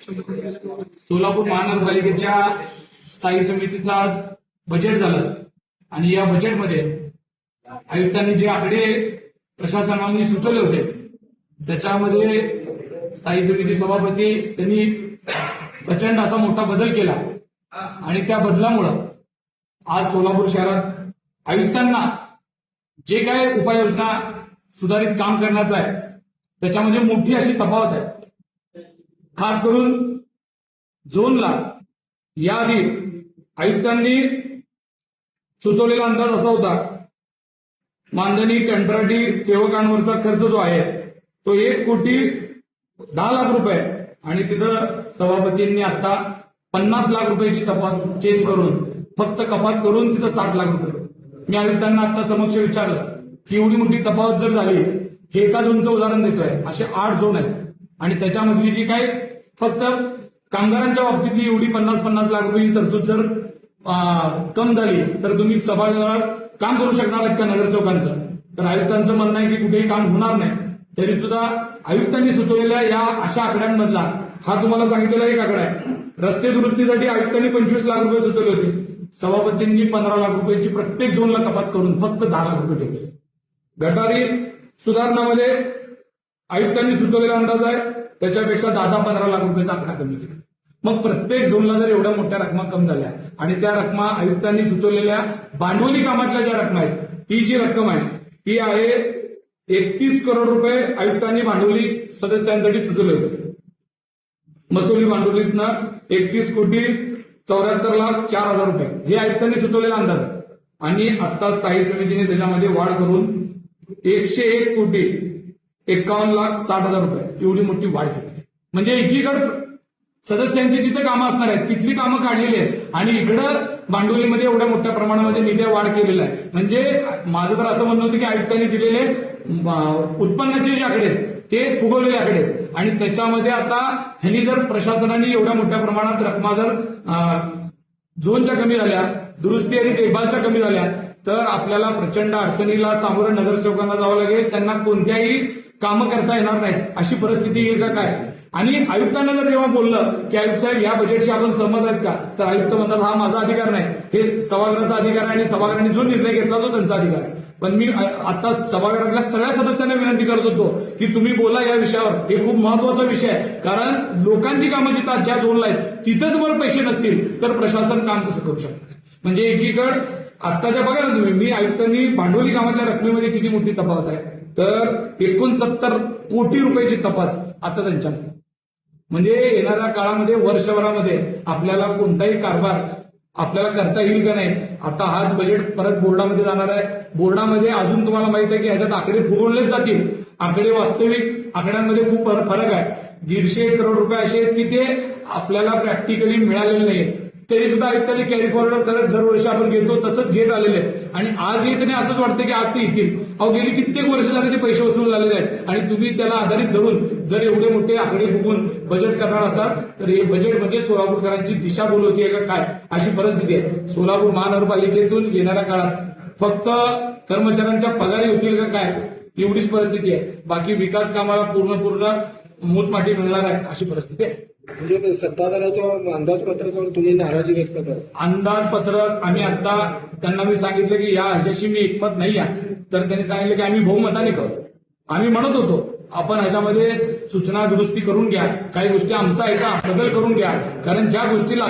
सोलापूर महानगरपालिकेच्या स्थायी समितीचं आज बजेट झालं आणि या बजेटमध्ये आयुक्तांनी जे आकडे प्रशासनाने सुचवले होते त्याच्यामध्ये स्थायी समिती सभापती त्यांनी प्रचंड असा मोठा बदल केला आणि त्या बदलामुळं आज सोलापूर शहरात आयुक्तांना जे काय उपाययोजना सुधारित काम करण्याचं आहे त्याच्यामध्ये मोठी अशी तफावत आहे. खास करून झोनला याआधी आयुक्तांनी सुचवलेला अंदाज असा होता, मानधनी कंत्राटी सेवकांवरचा खर्च जो आहे तो 1,10,00,000 आणि तिथं सभापतींनी आता 50 लाख रुपयाची तफावत चेंज करून फक्त कपात करून तिथं 60 लाख रुपये. मी आयुक्तांना आता समक्ष विचारलं की एवढी मोठी तफावत जर झाली, हे एका झोनचं उदाहरण देतोय, असे 8 झोन आहेत आणि त्याच्यामधली जी काय फक्त कामगारांच्या बाबतीतली एवढी 50 लाख रुपये तरतूद जर कम झाली तर तुम्ही सभागृहात काम करू शकणार आहेत का नगरसेवकांचं? तर आयुक्तांचं म्हणणं आहे की कुठेही काम होणार नाही. तरी सुद्धा आयुक्तांनी सुचवलेल्या या अशा आकड्यांमधला हा तुम्हाला सांगितलेला एक आकडा आहे. रस्ते दुरुस्तीसाठी आयुक्तांनी 25 लाख रुपये सुचवले होते, सभापतींनी 15 लाख रुपयाची प्रत्येक झोनला कपात करून फक्त 10 लाख रुपये ठेवले. गटारी सुधारणामध्ये आयुक्तांनी सुचवलेला अंदाज आहे त्याच्यापेक्षा 10-15 लाख रुपयाचा आकडा कमी केला. मग प्रत्येक झोनला जर एवढ्या मोठ्या रकमा कम झाल्या आणि त्या रकमा आयुक्तांनी सुचवलेल्या भांडवली कामातल्या ज्या रकमा आहेत, ती जी रक्कम आहे ती आहे 31 करोड रुपये आयुक्तांनी भांडवली सदस्यांसाठी सुचवले होते. महसुली भांडवलीतनं 31,74,04,000 रुपये हे आयुक्तांनी सुचवलेला अंदाज आहे आणि आता स्थायी समितीने त्याच्यामध्ये वाढ करून 101,51,60,000 रुपये एवढी मोठी वाढ केली. म्हणजे एकीकडे सदस्यांची जिथे कामं असणार आहेत तिथली कामं काढलेली आहेत आणि इकडं भांडवलीमध्ये एवढ्या मोठ्या प्रमाणामध्ये निधी वाढ केलेला आहे. म्हणजे माझं तर असं म्हणणं होतं की आयुक्तांनी दिलेले उत्पन्नाचे जे आकडे आहेत ते फुगवलेले आकडे आहेत आणि त्याच्यामध्ये आता ह्यांनी जर प्रशासनाने एवढ्या मोठ्या प्रमाणात रकमा जर झोनच्या कमी झाल्या, दुरुस्ती आणि देखभालच्या कमी झाल्या तर आपल्याला प्रचंड अडचणीला सामोरं नगरसेवकांना जावं लागेल. त्यांना कोणत्याही कामं करता येणार नाहीत अशी परिस्थिती येईल का काय? आणि आयुक्तांना जर जेव्हा बोललं की आयुक्त साहेब या बजेटशी आपण सहमत आहेत का, तर आयुक्त म्हणतात हा माझा अधिकार नाही, हे सभागृहाचा अधिकार आहे आणि सभागृहाने जो निर्णय घेतला तो त्यांचा अधिकार आहे. पण मी आता सभागृहातल्या सगळ्या सदस्यांना विनंती करत होतो की तुम्ही बोला या विषयावर, हे खूप महत्वाचा विषय आहे. कारण लोकांची कामं जिथं ज्या झोनला आहेत तिथंच जर पैसे नसतील तर प्रशासन काम कसं करू शकतं? म्हणजे एकीकडे आत्ताच्या बघा ना तुम्ही, मी आयुक्तांनी भांडवली कामातल्या रकमेमध्ये किती मोठी तफावत आहे, तर 69 कोटी रुपयाची तफावत आता त्यांच्यामध्ये. म्हणजे येणाऱ्या काळामध्ये वर्षभरामध्ये आपल्याला कोणताही कारभार आपल्याला करता येईल का नाही. आता हाच बजेट परत बोर्डामध्ये जाणार आहे. बोर्डामध्ये अजून तुम्हाला माहित आहे की ह्याच्यात आकडे फुगवलेच जातील. आकडे वास्तविक आकड्यांमध्ये खूप फरक आहे. 150 करोड रुपये असे आहेत की ते आपल्याला प्रॅक्टिकली मिळालेले नाहीत. तरी सुद्धा आयुक्तांनी कॅरी फॉरवर्ड करत दरवर्षी आपण घेतो तसंच घेत आलेले आहेत आणि आज येत नाही असंच वाटतं की आज ते येतील. अहो गेली कित्येक वर्ष झाले ते पैसे वसूल झालेले आहेत आणि तुम्ही त्याला आधारित धरून जर एवढे मोठे आकडे फुगून बजेट करणार असाल तर हे बजेट म्हणजे सोलापूरकरांची दिशा बोलवतीये का काय अशी परिस्थिती आहे. सोलापूर महानगरपालिकेतून येणाऱ्या काळात फक्त कर्मचाऱ्यांच्या पगारी होतील का काय एवढीच परिस्थिती आहे. बाकी विकास कामाला पूर्ण मूतमाटी मिळणार आहे अशी परिस्थिती आहे. म्हणजे सत्ताधाऱ्याच्या अंदाजपत्रकावर तुम्ही नाराजी व्यक्त करा. अंदाजपत्रक आम्ही आता त्यांना मी सांगितलं की या ह्याच्याशी मी एकमत नाही आहे, तर त्यांनी सांगितलं की आम्ही बहुमताने करू. आम्ही म्हणत होतो आपण ह्याच्यामध्ये सूचना दुरुस्ती करून घ्या, काही गोष्टी आमचा याचा बदल करून घ्या, कारण ज्या गोष्टीला